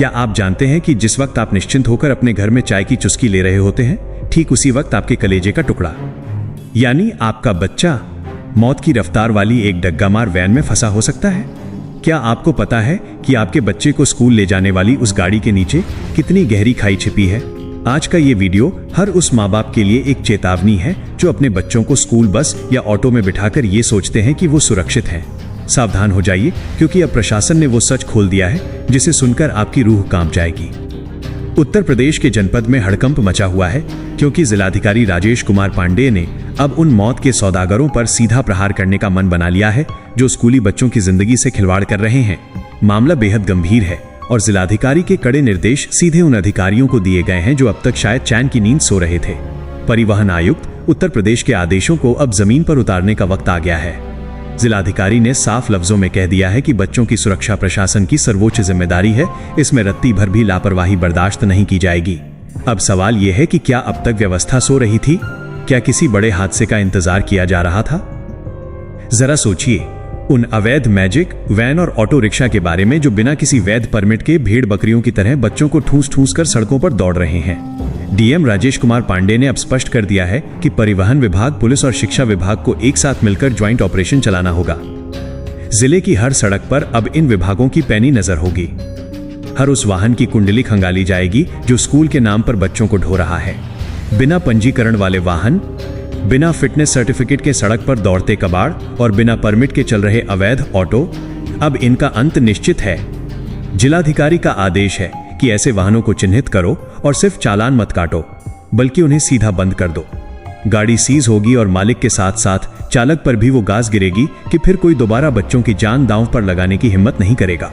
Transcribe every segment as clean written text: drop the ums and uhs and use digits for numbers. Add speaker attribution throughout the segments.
Speaker 1: क्या आप जानते हैं कि जिस वक्त आप निश्चिंत होकर अपने घर में चाय की चुस्की ले रहे होते हैं, ठीक उसी वक्त आपके कलेजे का टुकड़ा यानी आपका बच्चा मौत की रफ्तार वाली एक डग्गामार वैन में फंसा हो सकता है। क्या आपको पता है कि आपके बच्चे को स्कूल ले जाने वाली उस गाड़ी के नीचे कितनी गहरी खाई छिपी है? आज का ये वीडियो हर उस माँ बाप के लिए एक चेतावनी है जो अपने बच्चों को स्कूल बस या ऑटो में बिठाकर ये सोचते हैं कि वो सुरक्षित हैं। सावधान हो जाइए, क्योंकि अब प्रशासन ने वो सच खोल दिया है जिसे सुनकर आपकी रूह कांप जाएगी। उत्तर प्रदेश के जनपद में हड़कंप मचा हुआ है, क्योंकि जिलाधिकारी राजेश कुमार पांडेय ने अब उन मौत के सौदागरों पर सीधा प्रहार करने का मन बना लिया है जो स्कूली बच्चों की जिंदगी से खिलवाड़ कर रहे हैं। मामला बेहद गंभीर है और जिलाधिकारी के कड़े निर्देश सीधे उन अधिकारियों को दिए गए हैं जो अब तक शायद चैन की नींद सो रहे थे। परिवहन आयुक्त उत्तर प्रदेश के आदेशों को अब जमीन पर उतारने का वक्त आ गया है। जिलाधिकारी ने साफ लफ्जों में कह दिया है कि बच्चों की सुरक्षा प्रशासन की सर्वोच्च जिम्मेदारी है, इसमें रत्ती भर भी लापरवाही बर्दाश्त नहीं की जाएगी। अब सवाल यह है कि क्या अब तक व्यवस्था सो रही थी? क्या किसी बड़े हादसे का इंतजार किया जा रहा था? जरा सोचिए उन अवैध मैजिक वैन और ऑटो रिक्शा के बारे में जो बिना किसी वैध परमिट के भेड़ बकरियों की तरह बच्चों को ठूस ठूस कर सड़कों पर दौड़ रहे हैं। डीएम राजेश कुमार पांडेय ने अब स्पष्ट कर दिया है कि परिवहन विभाग, पुलिस और शिक्षा विभाग को एक साथ मिलकर ज्वाइंट ऑपरेशन चलाना होगा। जिले की हर सड़क पर अब इन विभागों की पैनी नजर होगी। हर उस वाहन की कुंडली खंगाली जाएगी जो स्कूल के नाम पर बच्चों को ढो रहा है। बिना पंजीकरण वाले वाहन, बिना फिटनेस सर्टिफिकेट के सड़क पर दौड़ते कबाड़ और बिना परमिट के चल रहे अवैध ऑटो, अब इनका अंत निश्चित है। जिलाधिकारी का आदेश है कि ऐसे वाहनों को चिन्हित करो और सिर्फ चालान मत काटो, बल्कि उन्हें सीधा बंद कर दो। गाड़ी सीज होगी और मालिक के साथ साथ चालक पर भी वो गाज गिरेगी कि फिर कोई दोबारा बच्चों की जान दांव पर लगाने की हिम्मत नहीं करेगा।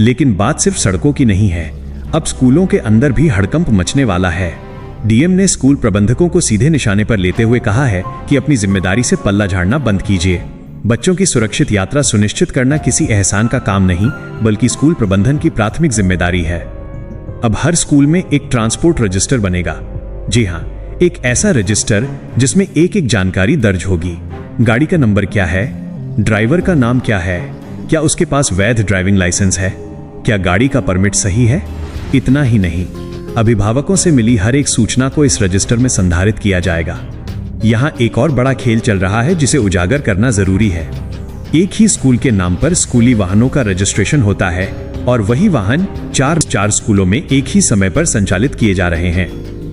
Speaker 1: लेकिन बात सिर्फ सड़कों की नहीं है, अब स्कूलों के अंदर भी हड़कंप मचने वाला है। डीएम ने स्कूल प्रबंधकों को सीधे निशाने पर लेते हुए कहा है कि अपनी जिम्मेदारी से पल्ला झाड़ना बंद कीजिए। बच्चों की सुरक्षित यात्रा सुनिश्चित करना किसी एहसान का काम नहीं, बल्कि स्कूल प्रबंधन की प्राथमिक जिम्मेदारी है। अब हर स्कूल में एक ट्रांसपोर्ट रजिस्टर बनेगा। जी हाँ, एक ऐसा रजिस्टर जिसमें एक एक जानकारी दर्ज होगी। गाड़ी का नंबर क्या है, ड्राइवर का नाम क्या है, क्या उसके पास वैध ड्राइविंग लाइसेंस है, क्या गाड़ी का परमिट सही है। इतना ही नहीं, अभिभावकों से मिली हर एक सूचना को इस रजिस्टर में संधारित किया जाएगा। यहाँ एक और बड़ा खेल चल रहा है जिसे उजागर करना जरूरी है। एक ही स्कूल के नाम पर स्कूली वाहनों का रजिस्ट्रेशन होता है और वही वाहन चार स्कूलों में एक ही समय पर संचालित किए जा रहे हैं।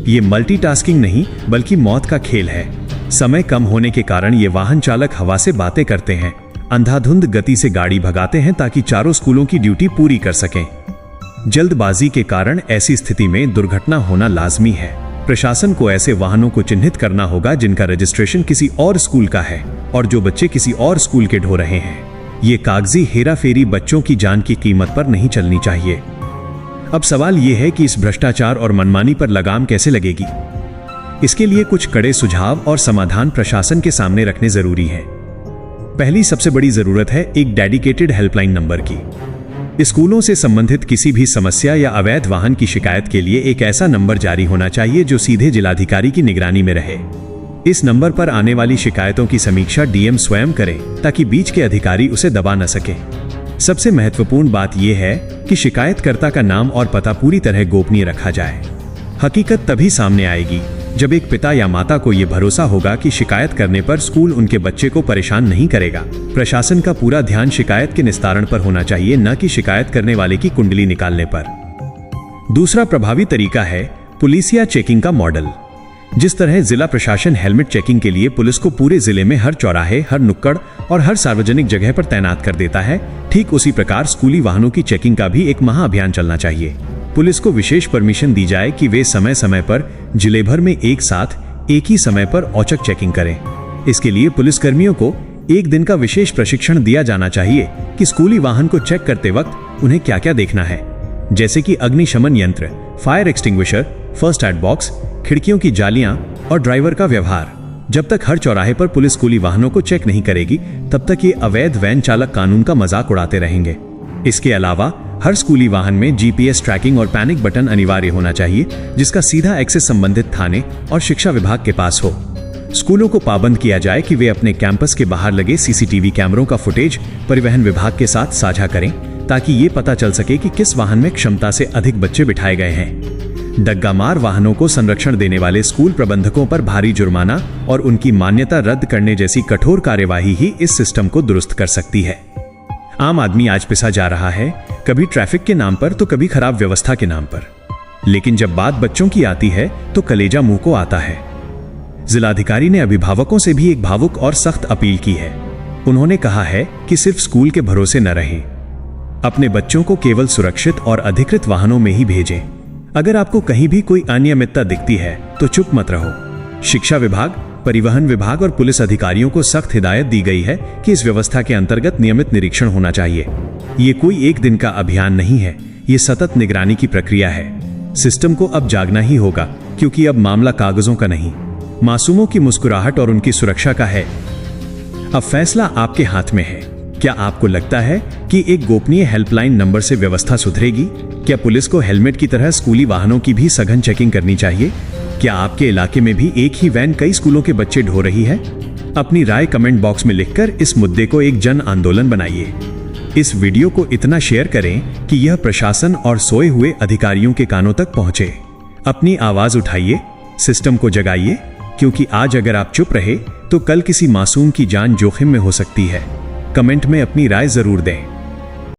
Speaker 1: ये मल्टीटास्किंग नहीं, बल्कि मौत का खेल है। समय कम होने के कारण ये वाहन चालक हवा से बातें करते हैं, अंधाधुंध गति से गाड़ी भगाते हैं ताकि चारों स्कूलों की ड्यूटी पूरी कर सकें। जल्दबाजी के कारण ऐसी स्थिति में दुर्घटना होना लाजमी है। प्रशासन को ऐसे वाहनों को चिन्हित करना होगा जिनका रजिस्ट्रेशन किसी और स्कूल का है और जो बच्चे किसी और स्कूल के ढो रहे हैं। ये कागजी हेराफेरी बच्चों की जान की कीमत पर नहीं चलनी चाहिए। अब सवाल ये है कि इस भ्रष्टाचार और मनमानी पर लगाम कैसे लगेगी। इसके लिए कुछ कड़े सुझाव और समाधान प्रशासन के सामने रखने जरूरी है। पहली सबसे बड़ी जरूरत है एक डेडिकेटेड हेल्पलाइन नंबर की। स्कूलों से संबंधित किसी भी समस्या या अवैध वाहन की शिकायत के लिए एक ऐसा नंबर जारी होना चाहिए जो सीधे जिलाधिकारी की निगरानी में रहे। इस नंबर पर आने वाली शिकायतों की समीक्षा डीएम स्वयं करें ताकि बीच के अधिकारी उसे दबा न सके। सबसे महत्वपूर्ण बात यह है कि शिकायतकर्ता का नाम और पता पूरी तरह गोपनीय रखा जाए। हकीकत तभी सामने आएगी जब एक पिता या माता को यह भरोसा होगा कि शिकायत करने पर स्कूल उनके बच्चे को परेशान नहीं करेगा। प्रशासन का पूरा ध्यान शिकायत के निस्तारण पर होना चाहिए, न कि शिकायत करने वाले की कुंडली निकालने पर। दूसरा प्रभावी तरीका है पुलिसिया चेकिंग का मॉडल। जिस तरह जिला प्रशासन हेलमेट चेकिंग के लिए पुलिस को पूरे जिले में हर चौराहे, हर नुक्कड़ और हर सार्वजनिक जगह पर तैनात कर देता है, ठीक उसी प्रकार स्कूली वाहनों की चेकिंग का भी एक महाअभियान चलना चाहिए। पुलिस को विशेष परमिशन दी जाए कि वे समय समय पर जिले भर में एक साथ एक ही समय पर औचक चेकिंग करें। इसके लिए पुलिसकर्मियों को एक दिन का विशेष प्रशिक्षण दिया जाना चाहिए कि स्कूली वाहन को चेक करते वक्त उन्हें क्या क्या देखना है, जैसे कि अग्निशमन यंत्र, fire extinguisher, first aid box, खिड़कियों की जालियां और ड्राइवर का व्यवहार। जब तक हर चौराहे पर पुलिस स्कूली वाहनों को चेक नहीं करेगी, तब तक ये अवैध वैन चालक कानून का मजाक उड़ाते रहेंगे। इसके अलावा हर स्कूली वाहन में जीपीएस ट्रैकिंग और पैनिक बटन अनिवार्य होना चाहिए, जिसका सीधा एक्सेस संबंधित थाने और शिक्षा विभाग के पास हो। स्कूलों को पाबंद किया जाए कि वे अपने कैंपस के बाहर लगे सीसीटीवी कैमरों का फुटेज परिवहन विभाग के साथ साझा करें, ताकि ये पता चल सके कि किस वाहन में क्षमता से अधिक बच्चे बिठाए गए हैं। डग्गामार वाहनों को संरक्षण देने वाले स्कूल प्रबंधकों पर भारी जुर्माना और उनकी मान्यता रद्द करने जैसी कठोर कार्यवाही ही इस सिस्टम को दुरुस्त कर सकती है। आम आदमी आज पिसा जा रहा है, कभी ट्रैफिक के नाम पर तो कभी खराब व्यवस्था के नाम पर, लेकिन जब बात बच्चों की आती है तो कलेजा मुंह को आता है। जिलाधिकारी ने अभिभावकों से भी एक भावुक और सख्त अपील की है। उन्होंने कहा है कि सिर्फ स्कूल के भरोसे न रहें, अपने बच्चों को केवल सुरक्षित और अधिकृत वाहनों में ही भेजें। अगर आपको कहीं भी कोई अनियमितता दिखती है तो चुप मत रहो। शिक्षा विभाग, परिवहन विभाग और पुलिस अधिकारियों को सख्त हिदायत दी गई है कि इस व्यवस्था के अंतर्गत नियमित निरीक्षण होना चाहिए। ये कोई एक दिन का अभियान नहीं है, ये सतत निगरानी की प्रक्रिया है। सिस्टम को अब जागना ही होगा, क्योंकि अब मामला कागजों का नहीं, मासूमों की मुस्कुराहट और उनकी सुरक्षा का है। अब फैसला आपके हाथ में है। क्या आपको लगता है कि एक गोपनीय हेल्पलाइन नंबर से व्यवस्था सुधरेगी? क्या पुलिस को हेलमेट की तरह स्कूली वाहनों की भी सघन चेकिंग करनी चाहिए? क्या आपके इलाके में भी एक ही वैन कई स्कूलों के बच्चे ढो रही है? अपनी राय कमेंट बॉक्स में लिखकर इस मुद्दे को एक जन आंदोलन बनाइए। इस वीडियो को इतना शेयर करें कि यह प्रशासन और सोए हुए अधिकारियों के कानों तक पहुंचे। अपनी आवाज उठाइए, सिस्टम को जगाइए, क्योंकि आज अगर आप चुप रहे तो कल किसी मासूम की जान जोखिम में हो सकती है। कमेंट में अपनी राय जरूर दें।